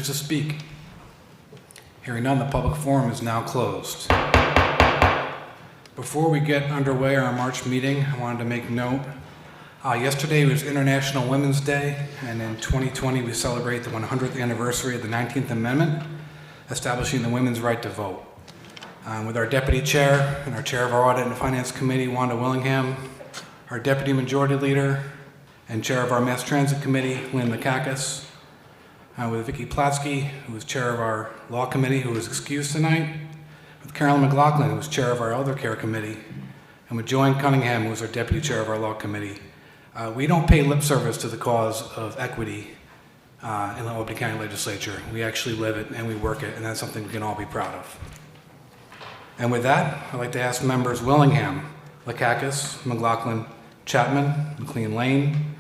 To speak? Hearing none, the public forum is now closed. Before we get underway on our March meeting, I wanted to make note. Yesterday was International Women's Day, and in 2020 we celebrate the 100th anniversary of the 19th Amendment, establishing the women's right to vote. With our Deputy Chair and our Chair of our Audit and Finance Committee, Wanda Willingham, our Deputy Majority Leader and Chair of our Mass Transit Committee, Lynn Lakakis, with Vicki Platsky, who is Chair of our Law Committee, who is excused tonight, with Carolyn McLaughlin, who is Chair of our Elder Care Committee, and with Joanne Cunningham, who is our Deputy Chair of our Law Committee. We don't pay lip service to the cause of equity in the Albany County Legislature. We actually live it and we work it, and that's something we can all be proud of. And with that, I'd like to ask members Willingham, Lakakis, McLaughlin, Chapman, McLean Lane,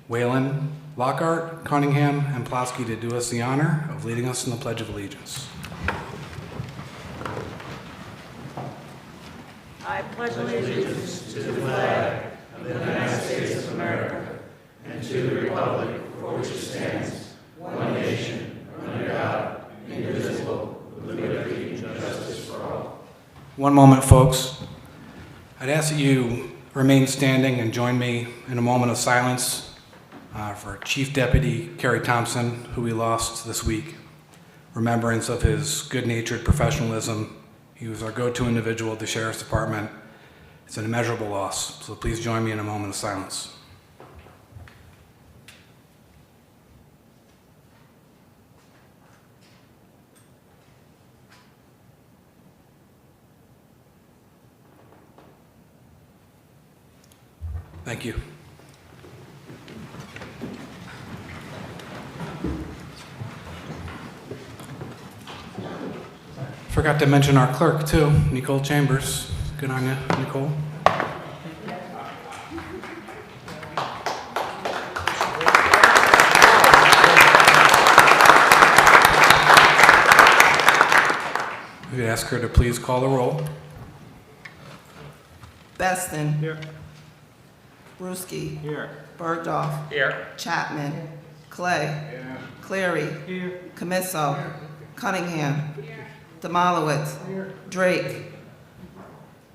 Whalen, Lockhart, Cunningham, and Plasky to do us the honor of leading us in the Pledge of Allegiance. I pledge allegiance to the flag of the United States of America and to the republic for which it stands, one nation, under God, indivisible, with liberty and justice for all. One moment, folks. I'd ask that you remain standing and join me in a moment of silence for Chief Deputy Kerry Thompson, who we lost this week. Remembrance of his good-natured professionalism. He was our go-to individual at the Sheriff's Department. It's an immeasurable loss, so please join me in a moment of silence. Thank you. Forgot to mention our clerk, too, Nicole Chambers. Good on you, Nicole. We'd ask her to please call the roll. Beston. Here. Brewski. Here. Bergdorf. Here. Chapman. Clay. Here. Cleary. Here. Camiso. Cunningham. Demolowitz. Here. Drake.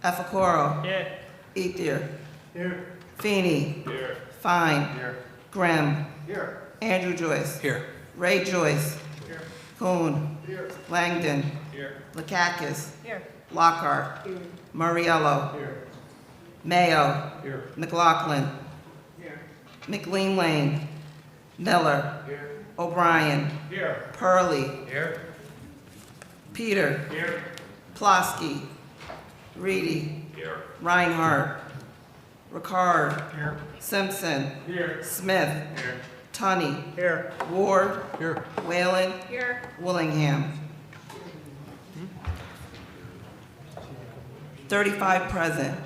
Efacoro. Here. Ethier. Here. Feeney. Here. Fine. Here. Grimm. Here. Andrew Joyce. Here. Ray Joyce. Here. Kuhn. Here. Langdon. Here. Lakakis. Here. Lockhart. Muriello. Here. Mayo. Here. McLaughlin. Here. McLean Lane. Miller. Here. O'Brien. Here. Purley. Here. Peter. Here. Plosky. Reedy. Here. Reinhardt. Ricard. Here. Simpson. Here. Smith. Here. Tunney. Here. Ward. Here. Whalen. Here. Willingham. 35 present.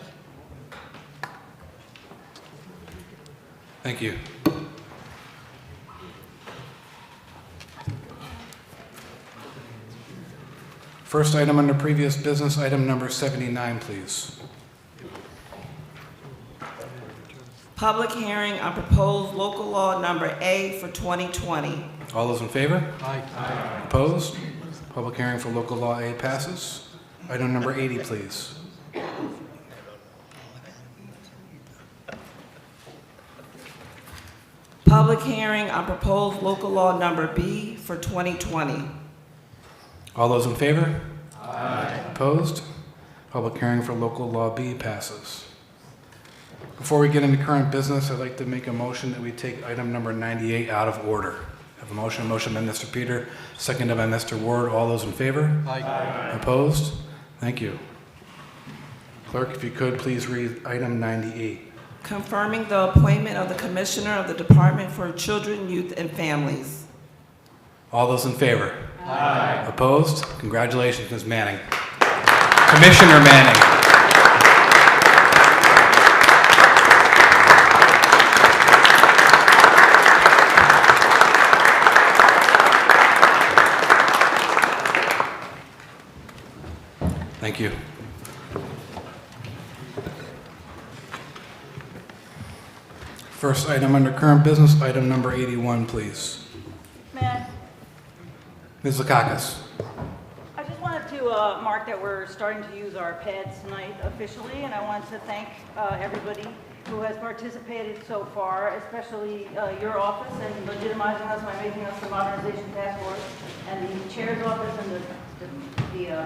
Thank you. First item under previous business, item number 79, please. Public hearing on proposed local law number A for 2020. All those in favor? Aye. Opposed? Public hearing for local law A passes. Item number 80, please. Public hearing on proposed local law number B for 2020. All those in favor? Aye. Opposed? Public hearing for local law B passes. Before we get into current business, I'd like to make a motion that we take item number 98 out of order. I have a motion by Mr. Peter, seconded by Mr. Ward. All those in favor? Aye. Opposed? Thank you. Clerk, if you could, please read item 98. Confirming the appointment of the Commissioner of the Department for Children, Youth, and Families. All those in favor? Aye. Opposed? Congratulations, Ms. Manning. Commissioner Manning. Thank you. First item under current business, item number 81, please. Matt. Ms. Lakakis. I just wanted to mark that we're starting to use our pads tonight officially, and I wanted to thank everybody who has participated so far, especially your office in legitimizing us by making us the Modernization Task Force, and the Chair's office and the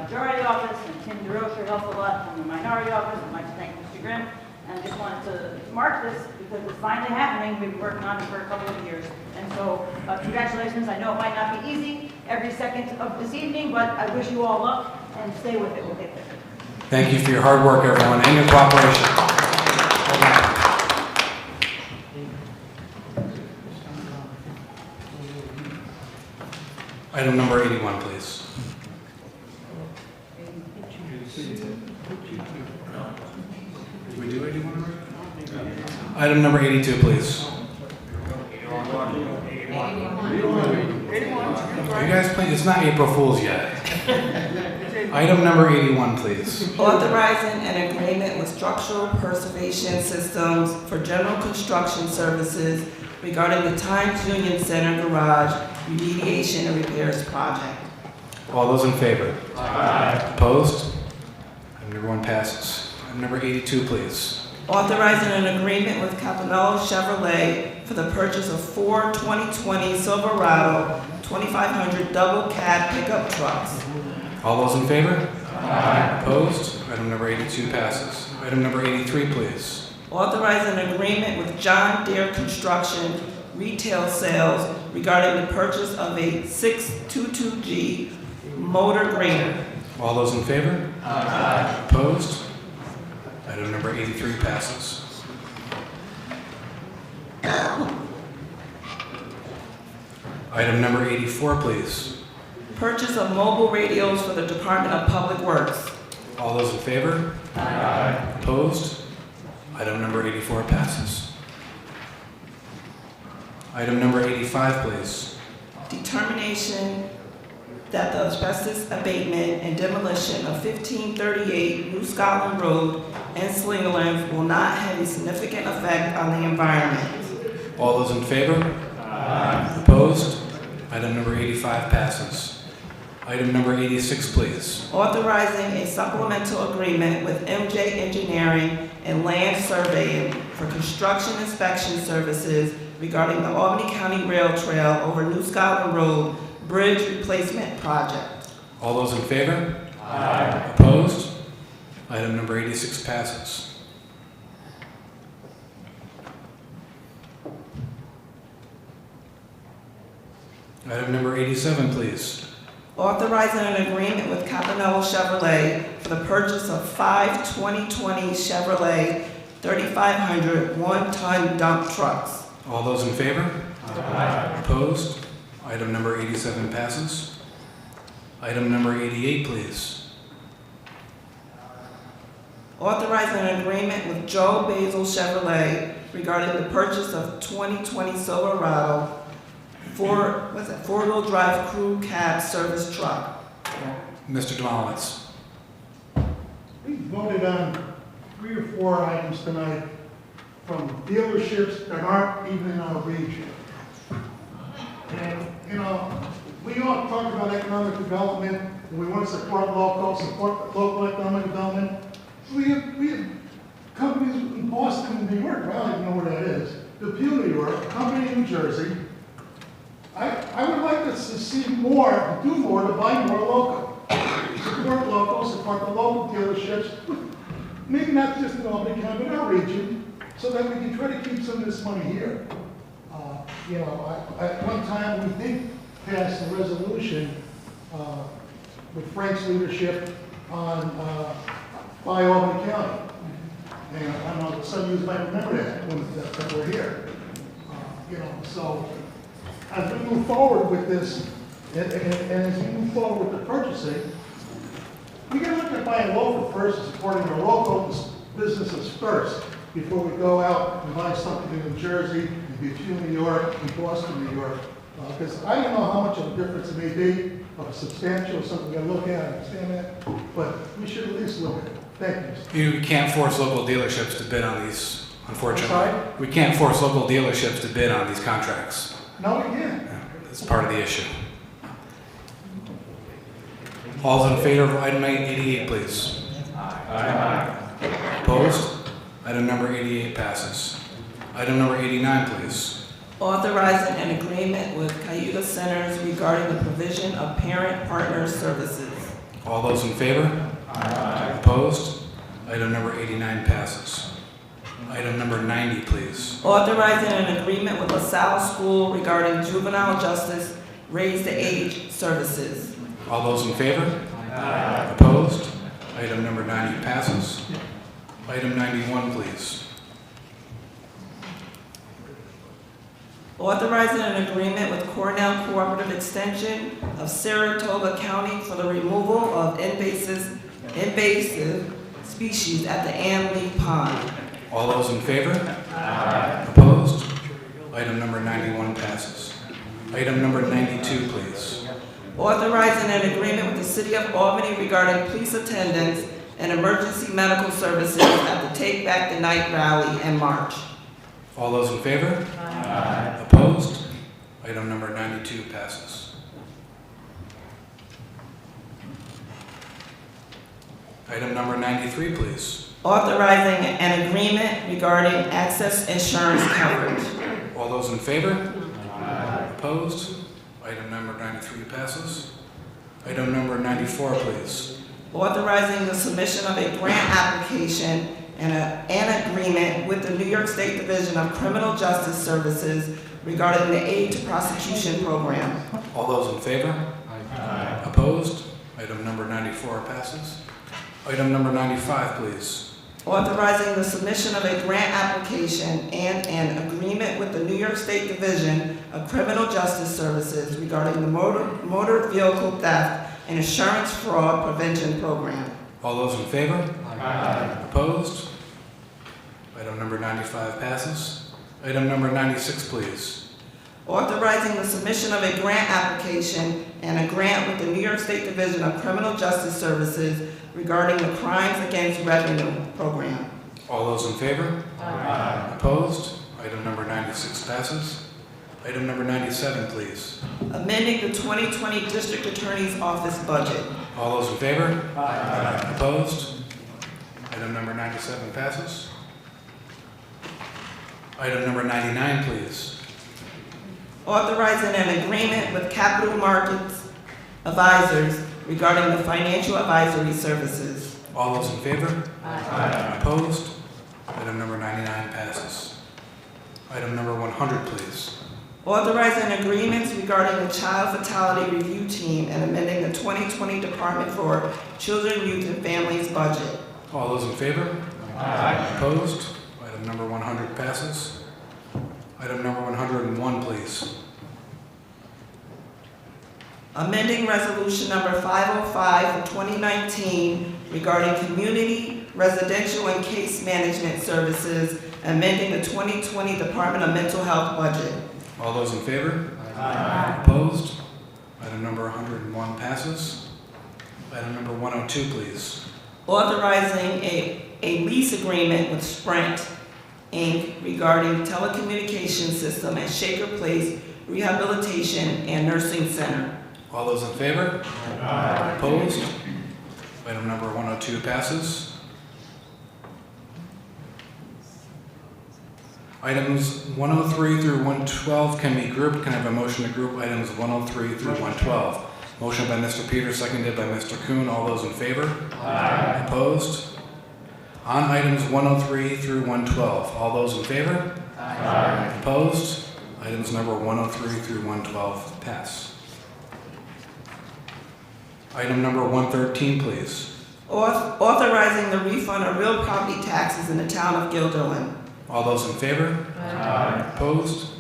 Majority office, and Tim DeRocher helped a lot from the Minority office. I'd like to thank Mr. Grimm, and I just wanted to mark this because it's finally happening. We've been working on it for a couple of years. And so congratulations. I know it might not be easy every second of this evening, but I wish you all luck and stay with it. We'll get there. Thank you for your hard work, everyone, and your cooperation. Item number 81, please. Did we do 81 already? Item number 82, please. Are you guys playing? It's not April Fool's yet. Item number 81, please. Authorizing an agreement with Structural Preservation Systems for general construction services regarding the Times Union Center Garage remediation and repairs project. All those in favor? Aye. Opposed? Item number 1 passes. Item number 82, please. Authorizing an agreement with Capanello Chevrolet for the purchase of 4 2020 Silverado 2500 double cab pickup trucks. All those in favor? Aye. Opposed? Item number 82 passes. Item number 83, please. Authorizing an agreement with John Deere Construction retail sales regarding the purchase of a 622G motor grader. All those in favor? Aye. Opposed? Item number 83 passes. Item number 84, please. Purchase of mobile radios for the Department of Public Works. All those in favor? Aye. Opposed? Item number 84 passes. Item number 85, please. Determination that the asbestos abatement and demolition of 1538 New Scotland Road in Slingerland will not have a significant effect on the environment. All those in favor? Aye. Opposed? Item number 85 passes. Item number 86, please. Authorizing a supplemental agreement with MJ Engineering and Land Surveying for construction inspection services regarding the Albany County Rail Trail over New Scotland Road Bridge Replacement Project. All those in favor? Aye. Opposed? Item number 86 passes. Item number 87, please. Authorizing an agreement with Capanello Chevrolet for the purchase of 5 2020 Chevrolet 3500 one-ton dump trucks. All those in favor? Aye. Opposed? Item number 87 passes. Item number 88, please. Authorizing an agreement with Joe Basil Chevrolet regarding the purchase of 2020 Silverado four-wheel drive crew cab service truck. Mr. Demowitz. We voted on 3 or 4 items tonight from dealerships that aren't even in our region. And, you know, we all talk about economic development, and we want to support local economic development. We have companies in Boston and New York, I don't even know where that is. Depew, New York, a company in New Jersey. I would like us to see more, do more, to buy more local. Support local, support the local dealerships, maybe not just in Albany County, but our region, so that we can try to keep some of this money here. You know, at one time we did pass a resolution with Frank's leadership on by Albany County. And I don't know, some of you might remember that we're here. You know, so as we move forward with this, and as we move forward with the purchasing, we got to look at buying local first and supporting our local businesses first before we go out and buy something in New Jersey, in Depew, New York, in Boston, New York. Because I don't know how much of a difference it may be, of a substantial, something to look at, I understand that, but we should at least look at it. Thank you. You can't force local dealerships to bid on these, unfortunately. Sorry? We can't force local dealerships to bid on these contracts. No, we can't. It's part of the issue. All those in favor of item 88, please. Opposed? Item number 88 passes. Item number 89, please. Authorizing an agreement with Cayuga Centers regarding the provision of parent partner services. All those in favor? Opposed? Item number 89 passes. Item number 90, please. Authorizing an agreement with LaSalle School regarding juvenile justice raise the age services. All those in favor? Opposed? Item number 90 passes. Item 91, please. Authorizing an agreement with Cornell Cooperative Extension of Saratoga County for the removal of invasive species at the Ann Lee Pond. All those in favor? Opposed? Item number 91 passes. Item number 92, please. Authorizing an agreement with the City of Albany regarding police attendance and emergency medical services at the Take Back the Night rally in March. All those in favor? Opposed? Item number 92 passes. Item number 93, please. Authorizing an agreement regarding access insurance coverage. All those in favor? Opposed? Item number 93 passes. Item number 94, please. Authorizing the submission of a grant application and an agreement with the New York State Division of Criminal Justice Services regarding the Aid to Prosecution Program. All those in favor? Opposed? Item number 94 passes. Item number 95, please. Authorizing the submission of a grant application and an agreement with the New York State Division of Criminal Justice Services regarding the motor vehicle theft and insurance fraud prevention program. All those in favor? Opposed? Item number 95 passes. Item number 96, please. Authorizing the submission of a grant application and a grant with the New York State Division of Criminal Justice Services regarding the Crimes Against Revenue program. All those in favor? Opposed? Item number 96 passes. Item number 97, please. Amending the 2020 District Attorney's Office budget. All those in favor? Opposed? Item number 97 passes. Item number 99, please. Authorizing an agreement with Capital Markets Advisors regarding the financial advisory services. All those in favor? Opposed? Item number 99 passes. Item number 100, please. Authorizing agreements regarding the Child Fatality Review Team and amending the 2020 Department for Children, Youth, and Families budget. All those in favor? Opposed? Item number 100 passes. Item number 101, please. Amending Resolution Number 505 for 2019 regarding community, residential, and case management services, amending the 2020 Department of Mental Health budget. All those in favor? Opposed? Item number 101 passes. Item number 102, please. Authorizing a lease agreement with Sprint, Inc. regarding telecommunications system at Shaker Place Rehabilitation and Nursing Center. All those in favor? Opposed? Item number 102 passes. Items 103 through 112 can be grouped. Can I have a motion to group items 103 through 112? Motion by Mr. Peters, seconded by Mr. Kuhn. All those in favor? Opposed? On items 103 through 112, all those in favor? Opposed? Items number 103 through 112 pass. Item number 113, please. Authorizing the refund of real property taxes in the town of Guilderland. All those in favor? Opposed?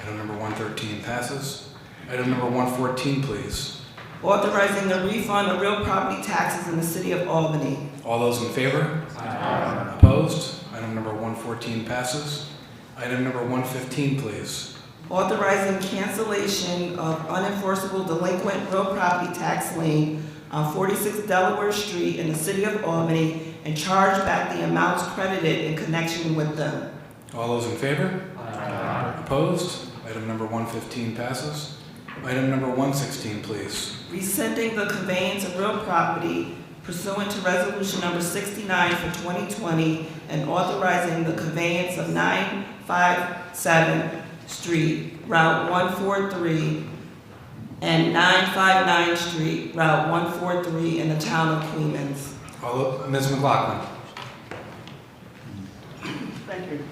Item number 113 passes. Item number 114, please. Authorizing the refund of real property taxes in the city of Albany. All those in favor? Opposed? Item number 114 passes. Item number 115, please. Authorizing cancellation of unenforceable delinquent real property tax lien on 46 Delaware Street in the city of Albany and charge back the amounts credited in connection with them. All those in favor? Opposed? Item number 115 passes. Item number 116, please. Rescinding the conveyance of real property pursuant to resolution number 69 for 2020 and authorizing the conveyance of 957 Street, Route 143, and 959 Street, Route 143 in the town of Clemens. Ms. McLaughlin. Thank you.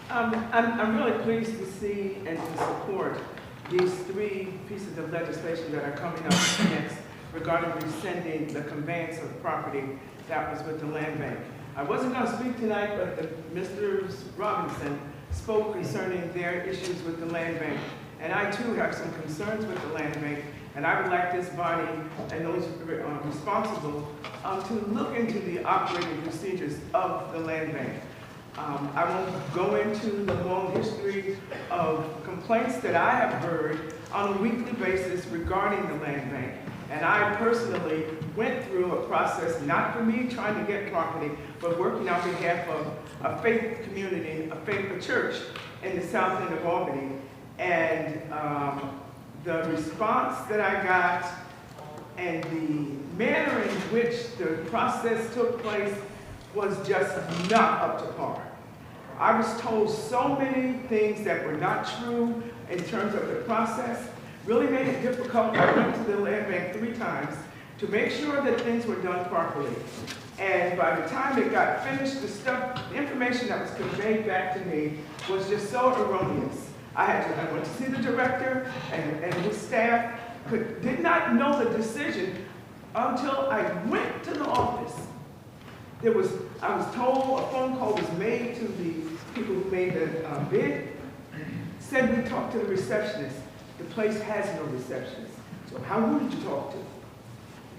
I'm really pleased to see and to support these three pieces of legislation that are coming up next regarding rescinding the conveyance of property that was with the land bank. I wasn't going to speak tonight, but Mr. Robinson spoke concerning their issues with the land bank. And I too have some concerns with the land bank, and I would like this body and those responsible to look into the operating procedures of the land bank. I won't go into the long history of complaints that I have heard on a weekly basis regarding the land bank. And I personally went through a process, not for me trying to get property, but working on behalf of a faith community, a church in the south end of Albany. And the response that I got and the manner in which the process took place was just not up to par. I was told so many things that were not true in terms of the process, really made it difficult. I went to the land bank 3 times to make sure that things were done properly. And by the time it got finished, the information that was conveyed back to me was just so erroneous. I went to see the director and his staff, did not know the decision until I went to the office. I was told a phone call was made to the people who made the bid, said we talked to the receptionist. The place has no receptionist. So how would you talk to?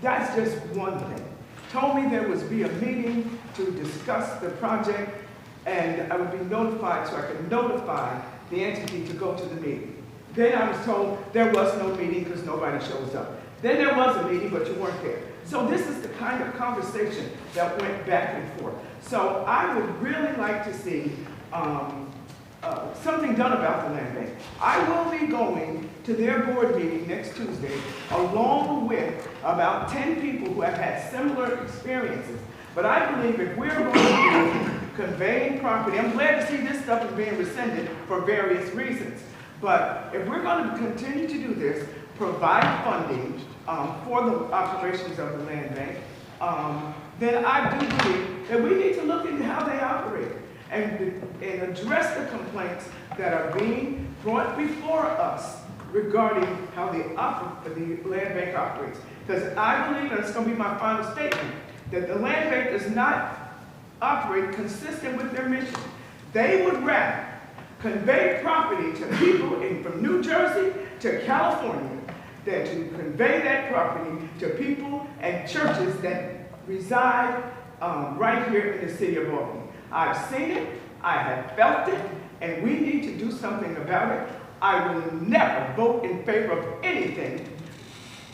That's just one thing. Told me there was be a meeting to discuss the project and I would be notified so I could notify the entity to go to the meeting. Then I was told there was no meeting because nobody shows up. Then there was a meeting, but you weren't there. So this is the kind of conversation that went back and forth. So I would really like to see something done about the land bank. I will be going to their board meeting next Tuesday, along with about 10 people who have had similar experiences. But I believe if we're going to be conveying property, I'm glad to see this stuff is being rescinded for various reasons. But if we're going to continue to do this, provide funding for the operations of the land bank, then I do believe that we need to look into how they operate and address the complaints that are being brought before us regarding how the land bank operates. Because I believe, and it's going to be my final statement, that the land bank does not operate consistent with their mission. They would rather convey property to people from New Jersey to California than to convey that property to people and churches that reside right here in the city of Albany. I've seen it, I have felt it, and we need to do something about it. I will never vote in favor of anything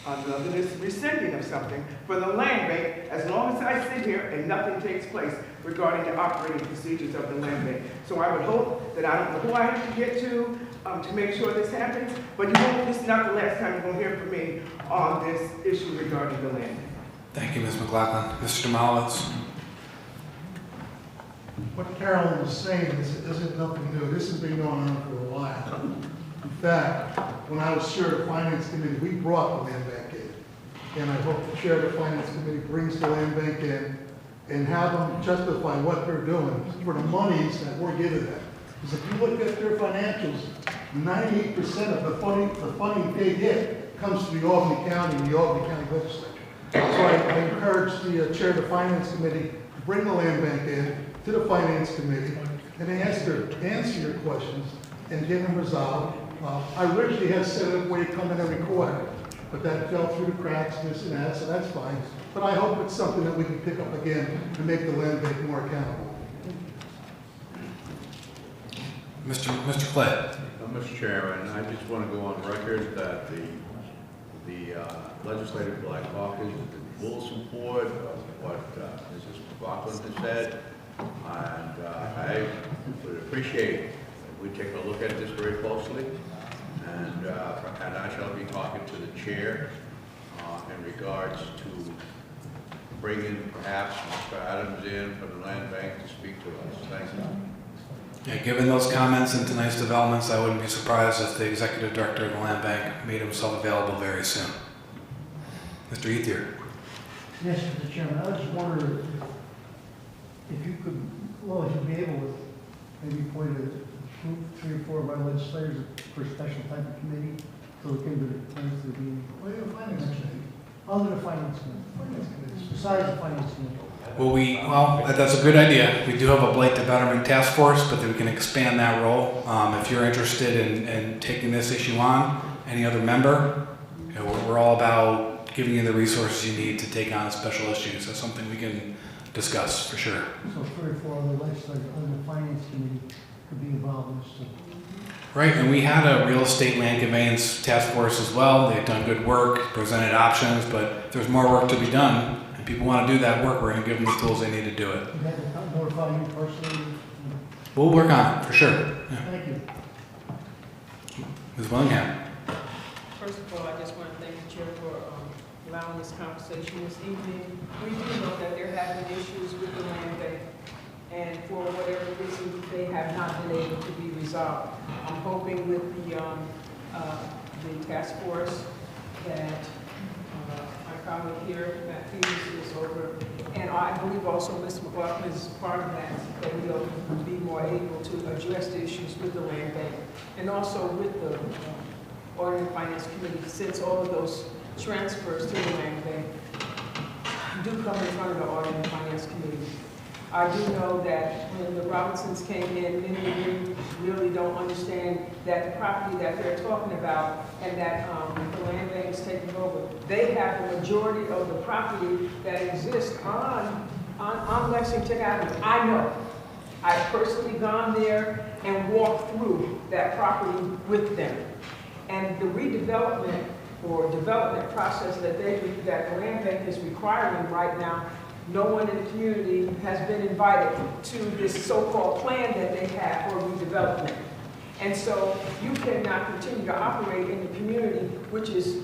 other than this rescinding of something for the land bank as long as I sit here and nothing takes place regarding the operating procedures of the land bank. So I would hope that I don't know who I have to get to make sure this happens, but this is not the last time you're going to hear from me on this issue regarding the land bank. Thank you, Ms. McLaughlin. Mr. Demowitz. What Carolyn was saying isn't nothing new. This has been going on for a while. In fact, when I was chair of the Finance Committee, we brought the land bank in. And I hope the chair of the Finance Committee brings the land bank in and have them justify what they're doing for the monies that we're giving them. Because if you look at their financials, 98% of the funding they get comes to the Albany County and the Albany County Legislature. So I encourage the chair of the Finance Committee to bring the land bank in to the Finance Committee and answer your questions and get them resolved. I originally had set it up where you come in every quarter, but that fell through the cracks, this and that, so that's fine. But I hope it's something that we can pick up again and make the land bank more accountable. Mr. Clay. Mr. Chairman, I just want to go on record that the Legislative Black Caucus is in full support of what Mrs. McLaughlin has said, and I would appreciate if we take a look at this very closely And I shall be talking to the chair in regards to bringing perhaps Mr. Adams in from the land bank to speak to us. Thank you. Yeah, given those comments and tonight's developments, I wouldn't be surprised if the executive director of the land bank made himself available very soon. Mr. Ethier. Yes, Mr. Chairman, I just wondered if you could, well, if you'd be able to maybe point a group, 3 or 4 of our legislators for a special type of committee so we can do the plans to be. Well, you're finance committee. Under the finance committee. Finance committee. Besides the finance committee. Well, that's a good idea. We do have a Blight to Betterment Task Force, but then we can expand that role. If you're interested in taking this issue on, any other member, you know, we're all about giving you the resources you need to take on special issues. That's something we can discuss for sure. So 3 or 4 other legislators under the finance committee could be involved in this too. Right, and we had a real estate land conveyance task force as well. They've done good work, presented options, but if there's more work to be done, and people want to do that work, we're going to give them the tools they need to do it. You had to notify you personally. We'll work on it, for sure. Yeah. Thank you. Ms. Willingham. First of all, I just want to thank the chair for allowing this conversation this evening. We do know that there have been issues with the land bank, and for whatever reason, they have not been able to be resolved. I'm hoping with the task force that my colleague here, Matt Peters, is over, and I believe also Mr. McLaughlin is part of that we'll be more able to address the issues with the land bank, and also with the Audit and Finance Committee, since all of those transfers to the land bank do come in front of the Audit and Finance Committee. I do know that when the Robinsons came in, many of you really don't understand that the property that they're talking about and that the land bank is taking over, they have the majority of the property that exists on Lexington Avenue. I know. I've personally gone there and walked through that property with them. And the redevelopment or development process that the land bank is requiring right now, no one in the community has been invited to this so-called plan that they have for redevelopment. And so you cannot continue to operate in the community, which is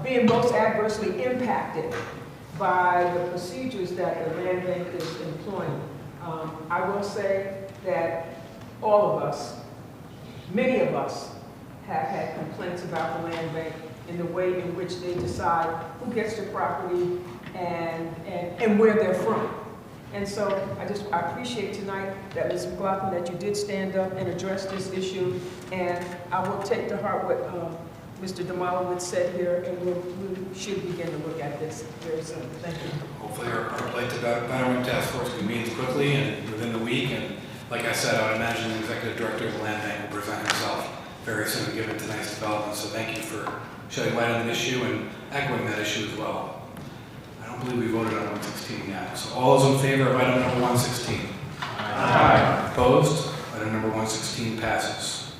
being most adversely impacted by the procedures that the land bank is employing. I will say that all of us, many of us, have had complaints about the land bank in the way in which they decide who gets their property and where they're from. And so I appreciate tonight that Ms. McLaughlin, that you did stand up and address this issue, and I will take to heart what Mr. Demolowitz said here, and we should begin to look at this very soon. Thank you. Hopefully our Blight to Betterment Task Force convenes quickly and within the week. And like I said, I would imagine the executive director of the land bank will present himself very soon given tonight's development. So thank you for shedding light on the issue and echoing that issue as well. I don't believe we voted on 116 yet. So all those in favor of item number 116? Aye. Opposed? Item number 116 passes.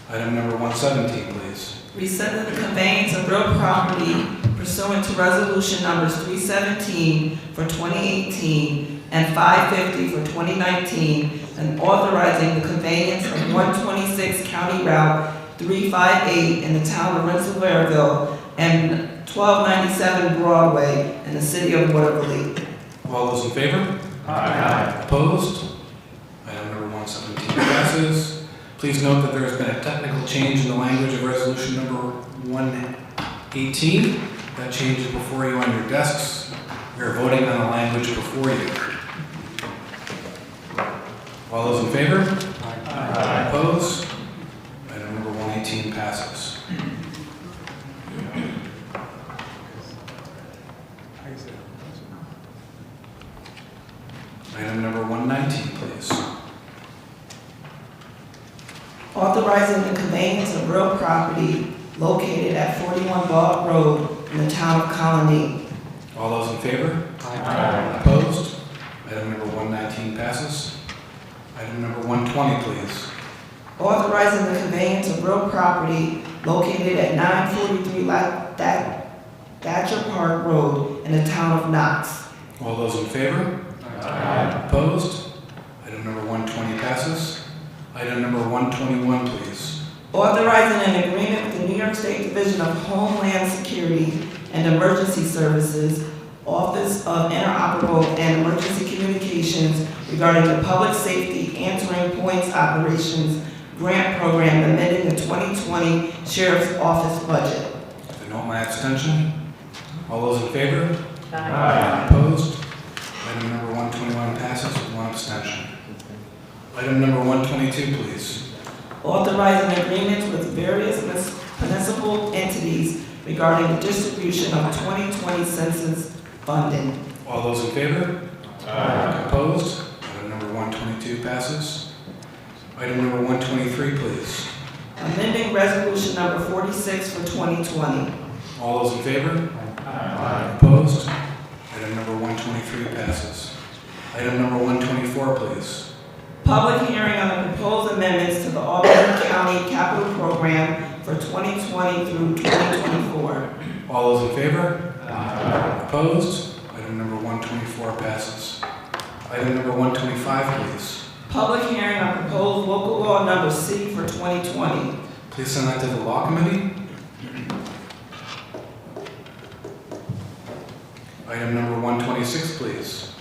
Item number 117, please. Rescind the conveyance of real property pursuant to resolution numbers 317 for 2018 and 550 for 2019, and authorizing the conveyance of 126 County Route 358 in the town of Rensselaerville and 1297 Broadway in the city of Waterville. All those in favor? Aye. Opposed? Item number 117 passes. Please note that there has been a technical change in the language of resolution number 118. That change is before you on your desks. We are voting on the language before you. All those in favor? Aye. Opposed? Item number 118 passes. Item number 119, please. Authorizing the conveyance of real property located at 41 Ball Road in the town of Colony. All those in favor? Aye. Opposed? Item number 119 passes. Item number 120, please. Authorizing the conveyance of real property located at 943 Thatcher Park Road in the town of Knox. All those in favor? Aye. Opposed? Item number 120 passes. Item number 121, please. Authorizing an agreement with the New York State Division of Homeland Security and Emergency Services, Office of Interoperable and Emergency Communications regarding the Public Safety Answering Points Operations Grant Program amending the 2020 Sheriff's Office budget. To note my abstention. All those in favor? Aye. Opposed? Item number 121 passes with one abstention. Item number 122, please. Authorizing agreements with various municipal entities regarding the distribution of 2020 census funding. All those in favor? Aye. Opposed? Item number 122 passes. Item number 123, please. Amending resolution number 46 for 2020. All those in favor? Aye. Opposed? Item number 123 passes. Item number 124, please. Public hearing on the proposed amendments to the Albany County Capital Program for 2020 through 2024. All those in favor? Opposed? Item number 124 passes. Item number 125, please. Public hearing on proposed local law number C for 2020. Please send that to the Law Committee. Item number 126, please.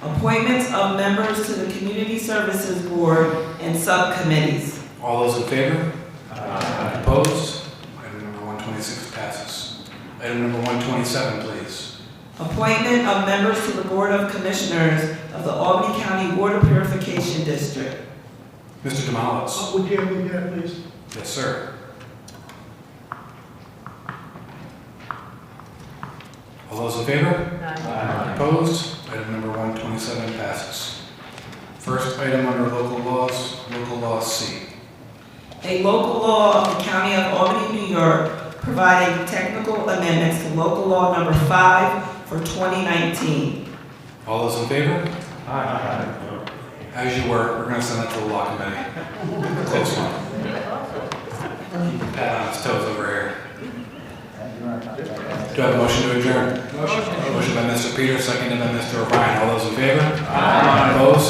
Appointments of members to the Community Services Board and subcommittees. All those in favor? Opposed? Item number 126 passes. Item number 127, please. Appointment of members to the Board of Commissioners of the Albany County Water Purification District. Mr. Demalis. Would you move that, please? Yes, sir. All those in favor? Opposed? Item number 127 passes. First item under local law C. A local law of the County of Albany, New York, providing technical amendments to local law number 5 for 2019. All those in favor? As you were, we're going to send that to the Law Committee. Close one. Pat on his toes over here. Do I have a motion to adjourn? Motion by Mr. Peters, seconded by Mr. O'Brien. All those in favor? Opposed?